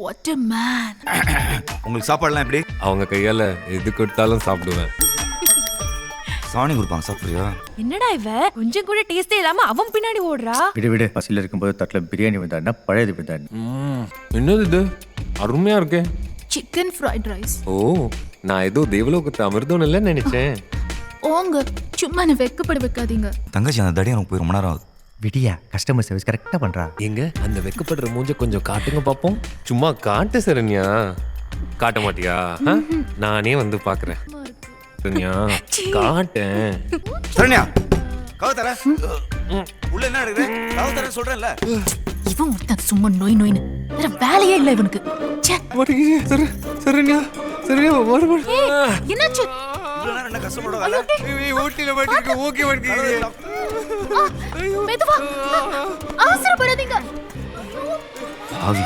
What a man. உங்களுக்கு சாப்பாடுலாம் எப்படி? அவங்க கையால எது கொடுத்தாலும் சாப்பிடுவேன். சாணி கொடுப்பாங்க, சாப்பிடுறியா? என்னடா இவ கொஞ்சம் கூட டேஸ்டே இல்லாம அவன் பின்னாடி ஓடுறா. விடு பசியில் இருக்கும்போது தட்டில் பிரியாணி விழுந்தாருன்னா பழையது விழுந்தாரு. என்னது இது அருமையா இருக்கே. Chicken fried rice. ஓ, நான் ஏதோ தேவலோகத்து அமிர்தம் இல்லைன்னு நினைச்சேன். ஓங்க சும்மா என்ன வெக்கப்பட வைக்காதீங்க. தங்கச்சி அந்த தடி எனக்கு போய் ரொம்ப நேரம் ஆகுது. விடியா கஸ்டமர் சர்வீஸ் கரெக்டாக பண்ணுறா. எங்க அந்த வெக்கப்படுற மூஞ்ச கொஞ்சம் காட்டுங்க பாப்போம். சும்மா காட்டு சரண்யா. காட்ட மாட்டியா? நானே வந்து பாக்குறேன். சரண்யா காட்டேன். சரண்யா கவு தர. உள்ள என்ன நடக்குது? கவு தர சொல்றேன்ல. இவன் ஒருத்தன் சும்மா நோய் நோய்னு வேற வேலையே இல்ல இவனுக்கு. சரண்யா சரண்யா வர. என்னாச்சு? இவ்வளவு நேரம் என்ன கஷ்டப்பட வேலை? ஊட்டில மாட்டிருக்கு. ஓகே மாட்டிருக்கு. மெதுவா அவசரப்படாதீங்க. ஆவி